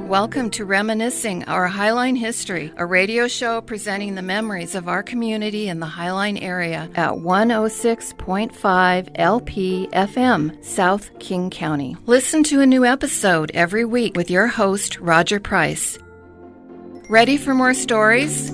Welcome to Reminiscing, our Highline History, a radio show presenting the memories of our community in the Highline area at 106.5 LP FM, South King County. Listen to a new episode every week with your host, Roger Price. Ready for more stories?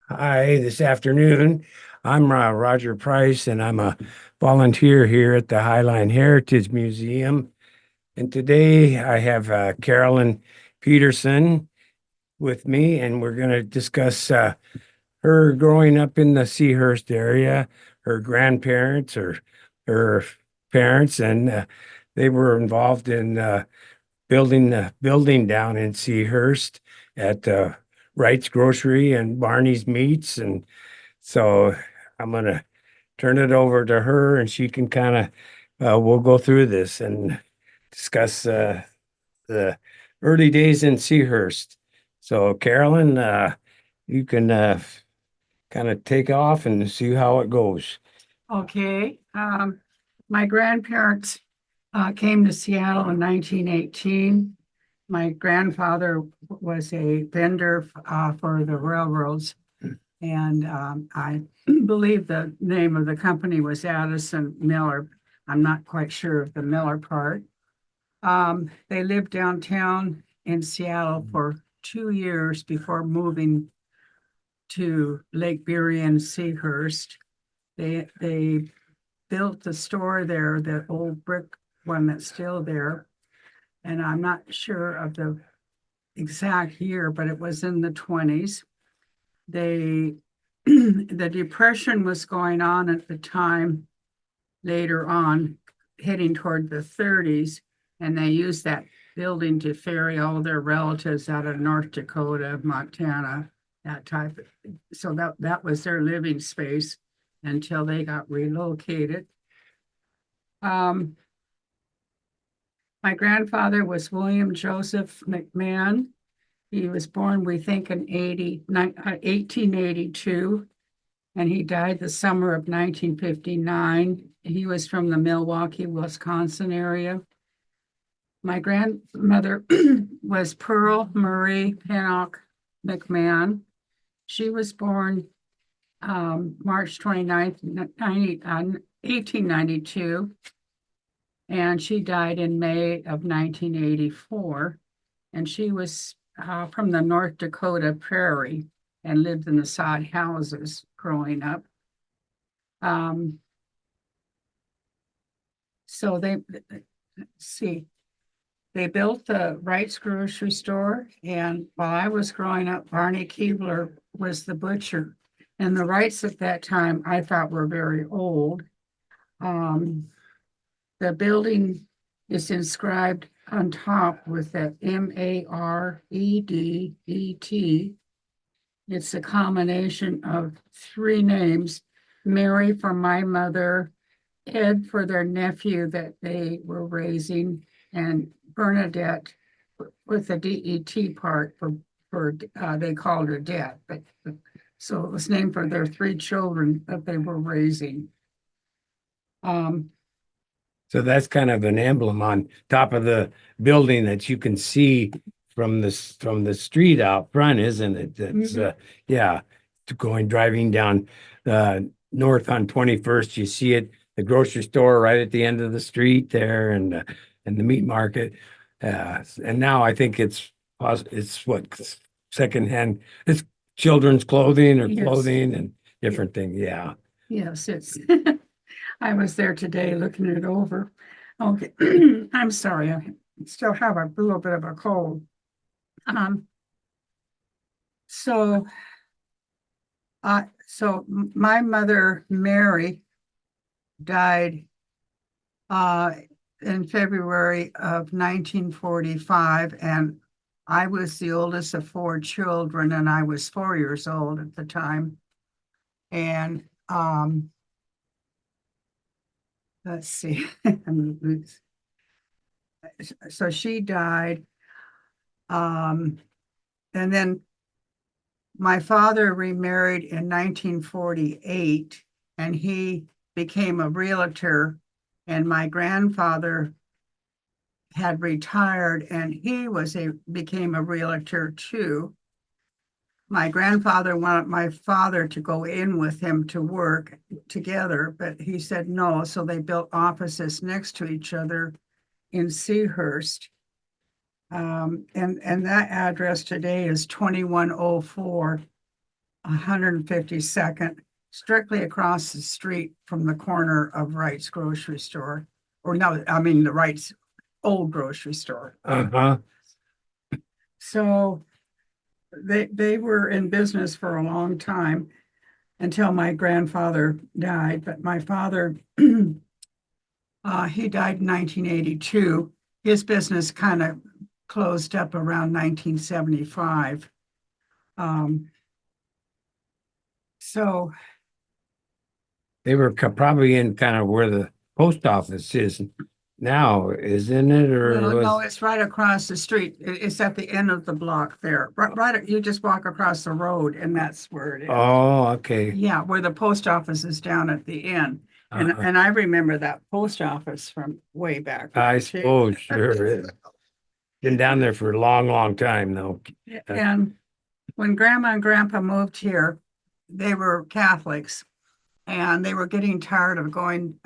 Hi, this afternoon. I'm Roger Price, and I'm a volunteer here at the Highline Heritage Museum. And today I have Carolyn Peterson with me, and we're going to discuss her growing up in the Seahurst area, her grandparents, her parents, and they were involved in building the building down in Seahurst at Wright's Grocery and Barney's Meats. And so I'm going to turn it over to her, and she can we'll go through this and discuss the early days in Seahurst. So Carolyn, you can kind of take off and see how it goes. Okay. My grandparents came to Seattle in 1918. My grandfather was a vendor for the railroads, and I believe the name of the company was Addison Miller. I'm not quite sure of the Miller part. They lived downtown in Seattle for 2 years before moving to Lake Erie and Seahurst. They built the store there, the old brick one that's still there. And I'm not sure of the exact year, but it was in the 20s. The Depression was going on at the time, later on, heading toward the 30s, and they used that building to ferry all their relatives out of North Dakota, Montana, that type of, so that was their living space until they got relocated. My grandfather was William Joseph McMahon. He was born, we think, in 1882, and he died the summer of 1959. He was from the Milwaukee, Wisconsin area. My grandmother was Pearl Marie Pennock McMahon. She was born March 29th, 1892. And she died in May of 1984. And she was from the North Dakota prairie and lived in the sod houses growing up. So they built the Wright's grocery store. And while I was growing up, Barney Keebler was the butcher. And the Wrights at that time, I thought, were very old. The building is inscribed on top with the M-A-R-E-D-E-T. It's a combination of 3 names: Mary for my mother, Ed for their nephew that they were raising, and Bernadette with the D-E-T part for they called her Det. But so it was named for their 3 children that they were raising. So that's kind of an emblem on top of the building that you can see from the street out front, isn't it? That's driving down north on 21st. You see it, the grocery store right at the end of the street there, and the meat market. And now I think it's what, secondhand. It's children's clothing or clothing and different things. Yeah. Yes, it's. I was there today looking it over. Okay, I'm sorry, I still have a little bit of a cold. So my mother, Mary, died in February of 1945, and I was the oldest of 4 children, and I was 4 years old at the time. And let's see. So she died. And then my father remarried in 1948, and he became a realtor And my grandfather had retired, and he became a realtor too. My grandfather wanted my father to go in with him to work together, but he said no. So they built offices next to each other in Seahurst. And that address today is 2104 152nd, strictly across the street from the corner of Wright's grocery store. Or no, I mean the Wright's old grocery store. Uh-huh. So they were in business for a long time until my grandfather died. But my father, he died in 1982. His business kind of closed up around 1975. So They were probably in kind of where the post office is now, isn't it? Or no, was it's right across the street. It's at the end of the block there. Right, you just walk across the road and that's where it is. oh, okay. Yeah, where the post office is down at the end. Uh-huh. And I remember that post office from way back then, I too. suppose, sure. Been down there for a long, long time though. And when Grandma and Grandpa moved here, they were Catholics, and they were getting tired of going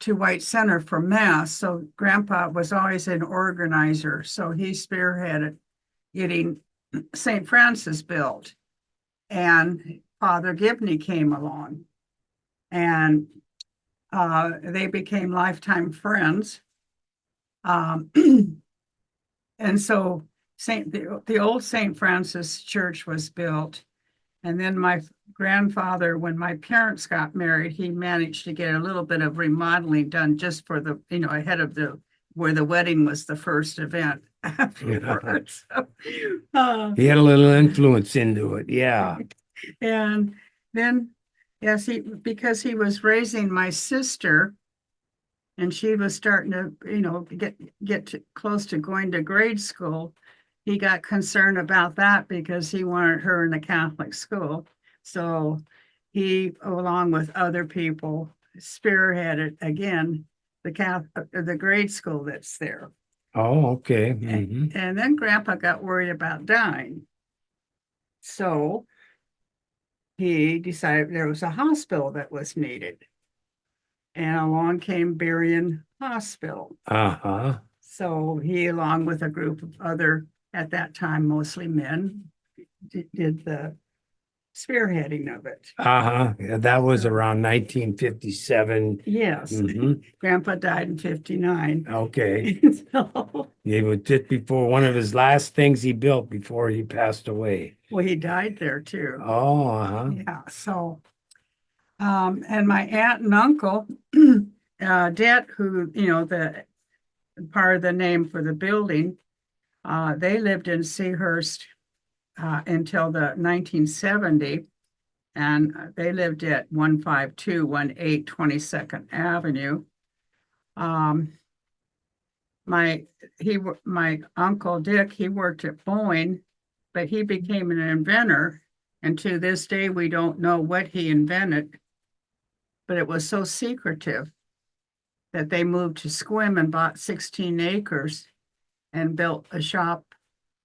to White Center for Mass. So Grandpa was always an organizer. So he spearheaded getting St. Francis built. And Father Gibney came along, and they became lifetime friends. And so the old St. Francis Church was built. And then my grandfather, when my parents got married, he managed to get a little bit of remodeling done just for the, ahead of where the wedding was the first event afterwards. So, He had a little influence into it, yeah. and then, yes, because he was raising my sister, and she was starting to, get close to going to grade school. He got concerned about that because he wanted her in a Catholic school. So he, along with other people, spearheaded again the grade school that's there. Oh, okay. Mhm. And then Grandpa got worried about dying. So he decided there was a hospital that was needed. And along came Berrien Hospital. Uh-huh. So he, along with a group of other, at that time, mostly men, did the spearheading of it. Uh-huh. Yeah, that was around 1957. Yes. Mhm. Grandpa died in 59. Okay. So, It was just before one of his last things he built before he passed away. well, he died there too. Oh, uh-huh. Yeah. So, and my aunt and uncle, Det, who, the part of the name for the building, they lived in Seahurst until the 1970, and they lived at 15218 22nd Avenue. My uncle Dick, he worked at Boeing, but he became an inventor, and to this day we don't know what he invented. But it was so secretive that they moved to Squim and bought 16 acres and built a shop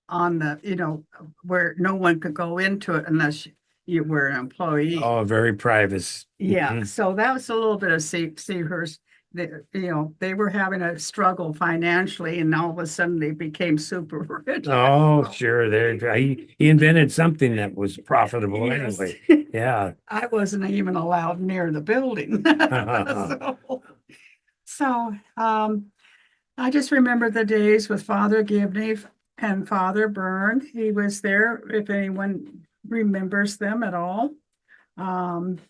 on the, where no one could go into it unless you were an employee. Oh, very private. Yeah, Mhm. so that was a little bit of Seahurst. They were having a struggle financially, and all of a sudden they became super rich. Oh, sure. He invented something that was profitable Yes. anyway. Yeah. I wasn't even allowed near the building. So, I just remember the days with Father Gibney and Father Byrne. He was there, if anyone remembers them at all. And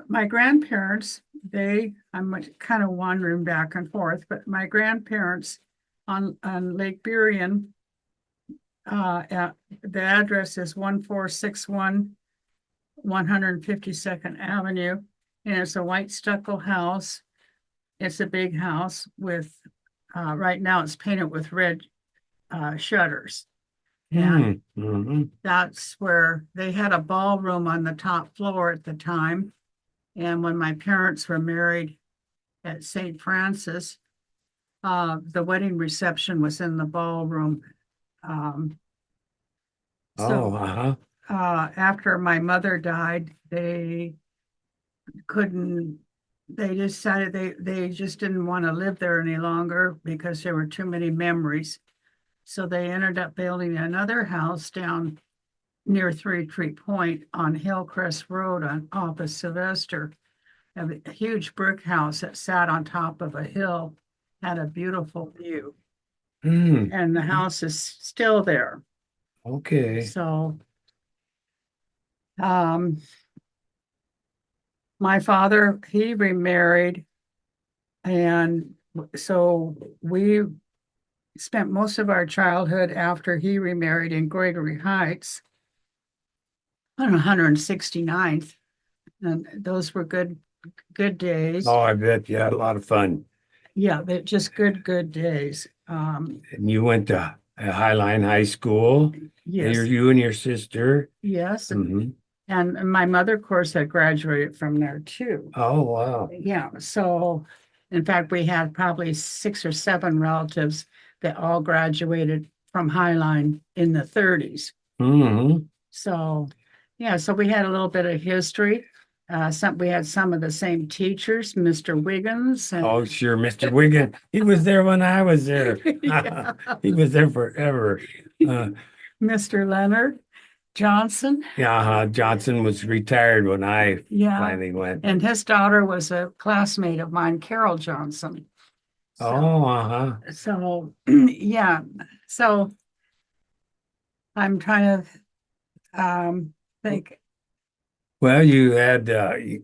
my grandparents, I'm kind of wandering back and forth, but my grandparents on Lake Berrien, the address is 1461 152nd Avenue, and it's a white stucco house. It's a big house with, right now it's painted with red shutters. And Mhm. that's where they had a ballroom on the top floor at the time. And when my parents were married at St. Francis, the wedding reception was in the ballroom. Oh, So uh-huh. after my mother died, they couldn't, they decided they just didn't want to live there any longer because there were too many memories. So they ended up building another house down near Three Tree Point on Hillcrest Road off of Sylvester. A huge brick house that sat on top of a hill, had a beautiful view. Hmm. And the house is still there. Okay. So my father, he remarried, and so we spent most of our childhood after he remarried in Gregory Heights on 169th. And those were good days. Oh, I bet you had a lot of fun. Yeah, they're just good days. And you went to Highline High School. Yes, You and your sister. yes. Mhm. And my mother, of course, had graduated from there too. Oh, wow. Yeah, so in fact, we had probably 6 or 7 relatives that all graduated from Highline in the 30s. Hmm. So, yeah, so we had a little bit of history. We had some of the same teachers, Mr. Wiggins and Oh, sure, Mr. Wiggin. He was there when I was there. yeah, He was there forever. Uh, Mr. Leonard Johnson. yeah, Johnson was retired when I Yeah, finally went. and his daughter was a classmate of mine, Carol Johnson. Oh, uh-huh. So, yeah, so I'm trying to think. Well, you had,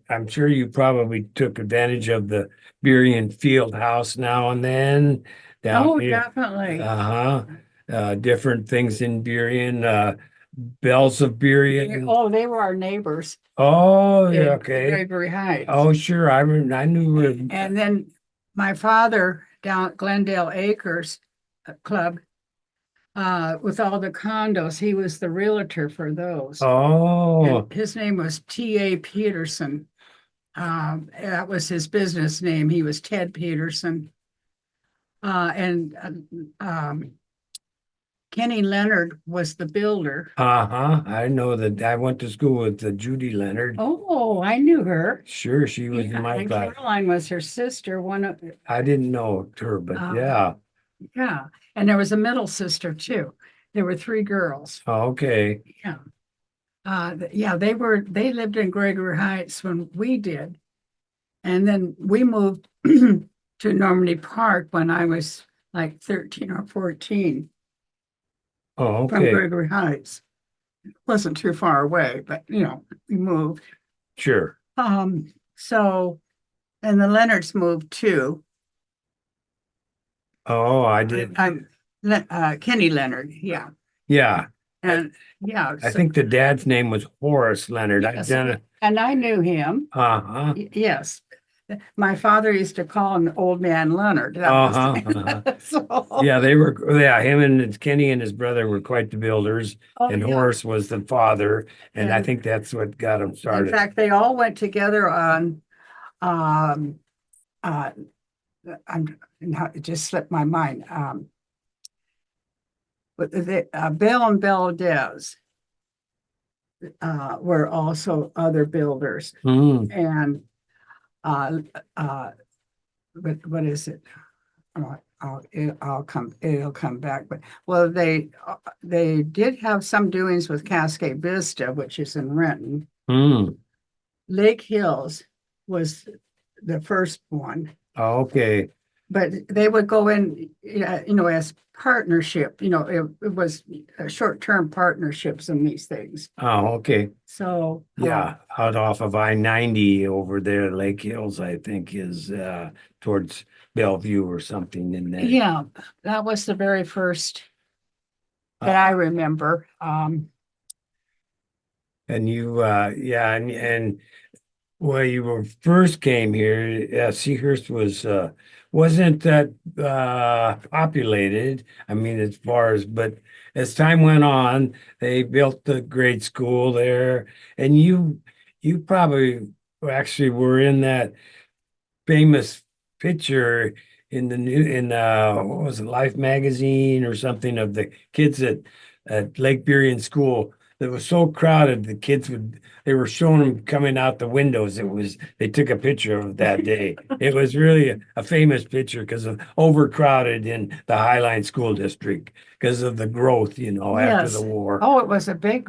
I'm sure you probably took advantage of the Burien Field House now and then down Oh, here. definitely. Uh-huh. Different things in Burien, Bells of Burien. Oh, they were our neighbors Oh, yeah, in okay. Gregory Heights. Oh, sure. I knew it. And then my father down at Glendale Acres Club, with all the condos, he was the realtor for those. Oh, And his name was T.A. Peterson. That was his business name. He was Ted Peterson. And Kenny Leonard was the builder. uh-huh. I know that I went to school with Judy Leonard. Oh, I knew her. Sure, she was Yeah, in my and class. Caroline was her sister. I didn't know her, but Uh, yeah. Yeah, and there was a middle sister too. There were 3 girls. Okay. Yeah. Yeah, they lived in Gregory Heights when we did. And then we moved to Normandy Park when I was like 13 or 14 Oh, from okay. Gregory Heights. Wasn't too far away, but we moved. Sure. So, and the Leonards moved too. Oh, I did. Kenny Leonard, yeah. Yeah. And yeah, I think the dad's name was Horace Leonard. I've yes, done it. and I knew him. Uh-huh. Yes. My father used to call him Old Man Leonard. That was- Uh-huh. So, Yeah, him and Kenny and his brother were quite the builders, oh, and yeah. Horace was the father, and I And- think that's what got him In started. fact, they all went together on, it just slipped my mind. But Bill and Valdez were also other builders. Hmm. And what is it? It'll come back. But well, they did have some doings with Cascade Vista, which is in Renton. Hmm. Lake Hills was the first one, Okay. but they would go in, as partnership. It was short-term partnerships in these things. Oh, okay. So Yeah, out off of I-90 over there, Lake Hills, I think is towards Bellevue or something in there. yeah, that was the very first that I remember. And you, yeah, and when you first came here, Seahurst wasn't that populated. I mean, but as time went on, they built the grade school there, and you probably actually were in that famous picture in the new what was it, Life magazine or something, of the kids at Lake Burien School that was so crowded the kids would they were showing them coming out the windows. They took a picture of that day. It was really a famous picture because of overcrowded in the Highline School District because of the growth, after the Yes. war. Oh, it was a big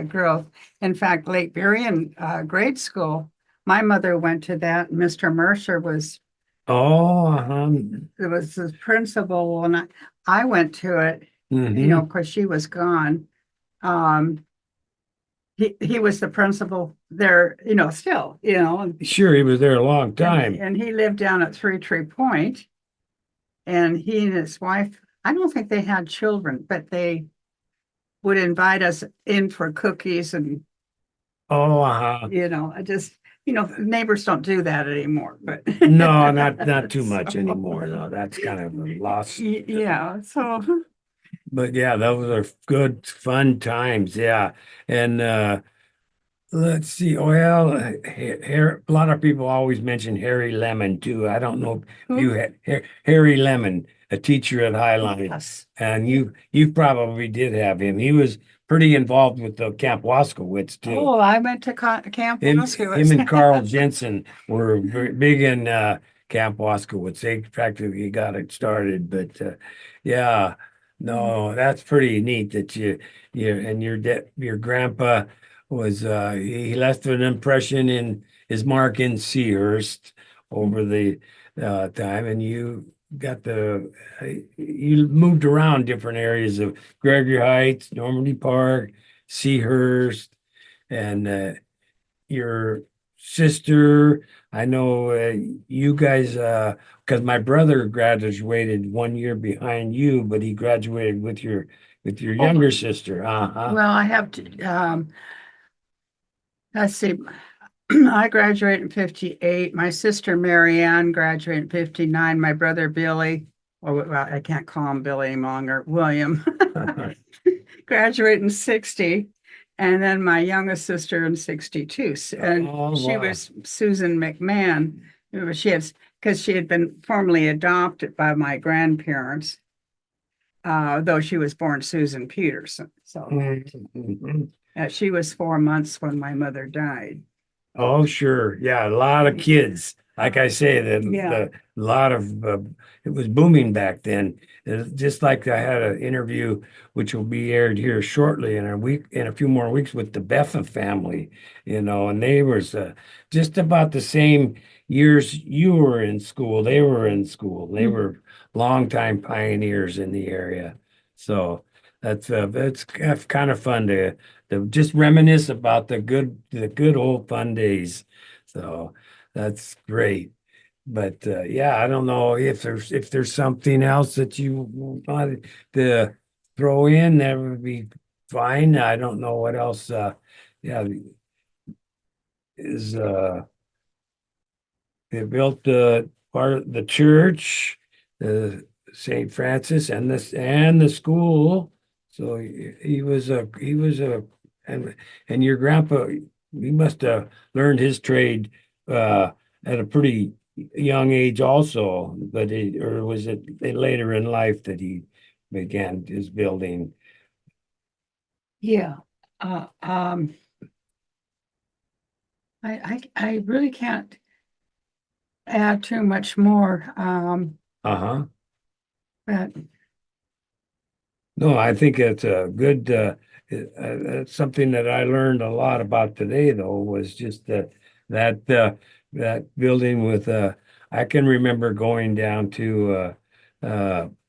growth. In fact, Lake Burien grade school, my mother went to that. Mr. Mercer was Oh, it was the principal, and I went to it, mhm. because she was gone. Um, he was the principal there, still, Sure, he was there a long and, time. and he lived down at Three Tree Point, and he and his wife, I don't think they had children, but they would invite us in for cookies and, Oh, I just, neighbors don't do that anymore, but. no, not too much So, anymore. No, that's kind of a loss. Yeah, so. But yeah, those are good, fun times. Yeah. And let's see. Well, a lot of people always mention Harry Lemon too. I don't know if you had Harry Lemon, a teacher at Highline, Yes. and you probably did have him. He was pretty involved with the Camp Waskowitz too. Oh, I went to Camp Him Waskowitz. and Carl Jensen were very big in Camp Waskowitz. They practically got it started. But yeah, no, that's pretty neat that you and your grandpa was he left an impression in his mark in Seahurst over the time, and you moved around different areas of Gregory Heights, Normandy Park, Seahurst, and your sister. I know you guys, because my brother graduated 1 year behind you, but he graduated with your Oh, younger sister. Uh-huh. well, I have to, let's see. I graduated in 58. My sister Mary Ann graduated in 59. My brother Billy, well, I can't call him Billy any longer, William, graduated in 60. And then my youngest sister in 62. And Oh, she wow. was Susan McMahon. Because she had been formally adopted by my grandparents, though she was born Susan Peterson. So Mhm. she was 4 months when my mother died. Oh, sure. Yeah, a lot of kids. Like I say, Yeah. the lot of it was booming back then. Just like I had an interview, which will be aired here shortly in a few more weeks with the Beffa family, and they was just about the same years you were in school. They were in school. They were longtime pioneers in the area. So that's kind of fun to just reminisce about the good old fun days. So that's great. But yeah, I don't know if there's something else that you wanted to throw in, that would be fine. I don't know what else yeah is they built part of the church, the St. Francis, and the school. So he was a and your grandpa, he must have learned his trade at a pretty young age also, or was it later in life that he began his building? Yeah. I really can't add too much more. Uh-huh. But No, I think it's a good, it's something that I learned a lot about today, though, was just that, that building with, I can remember going down to,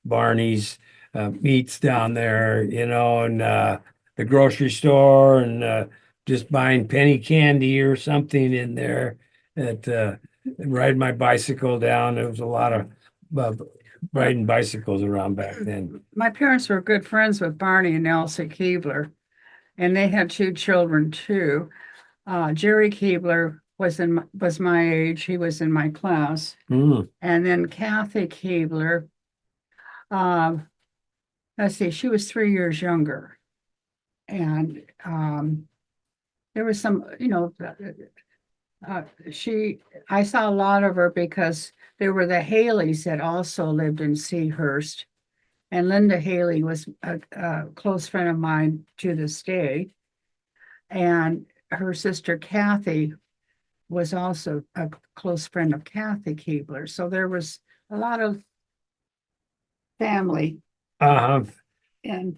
Barney's, Meats down there, and, the grocery store and, just buying penny candy or something in there at, ride my bicycle down. There was a lot of, uh, riding bicycles around back then. my parents were good friends with Barney and Elsie Keebler, and they had two children too. Jerry Keebler was my age. He was in my class. Mm. And then Kathy Keebler, um, let's see, she was 3 years younger. And there was some, I saw a lot of her because there were the Haleys that also lived in Seahurst. And Linda Haley was a close friend of mine to this day. And her sister Kathy was also a close friend of Kathy Keebler. So there was a lot of family. Uh-huh. And,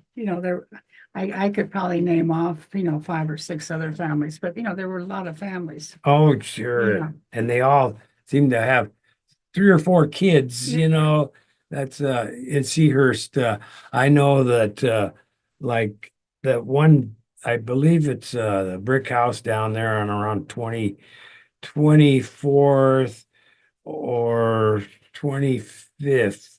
I could probably name off, 5 or 6 other families, but, there were a lot of families. Oh, sure. Yeah. And they all seem to have 3 or 4 kids, that's in Seahurst. I know that like that one, I believe it's the brick house down there on around 24th or 25th.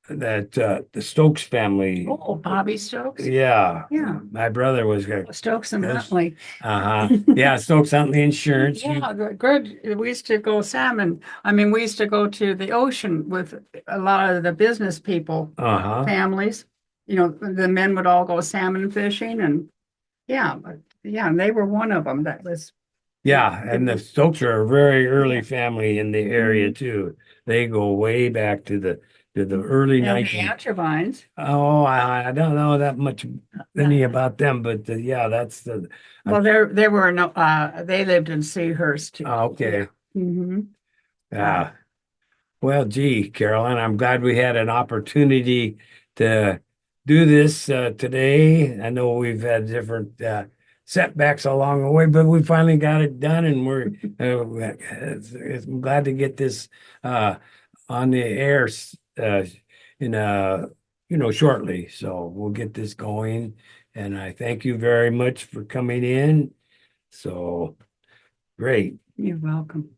That the Stokes family. Oh, Bobby Stokes? Yeah. Yeah. My brother was Stokes and Yes. Huntley. uh-huh. Yeah, Stokes Huntley Insurance. Yeah, good. We used to go salmon. I mean, we used to go to the ocean with a lot of the business people, Uh-huh. families. The men would all go salmon fishing and and they were one of them that was. Yeah, and the Stokes are a very early Yeah. family in the area too. They go way back to the early And the 19. Atchivines. Oh, I don't know that much any about them, but yeah, that's the Well, they were no, they lived in Seahurst too. okay. Mm-hmm. Yeah. Well, gee, Carolyn, I'm glad we had an opportunity to do this today. I know we've had different setbacks along the way, but we finally got it done, and I'm glad to get this on the air in shortly. So we'll get this going, and I thank you very much for coming in. So great. You're welcome.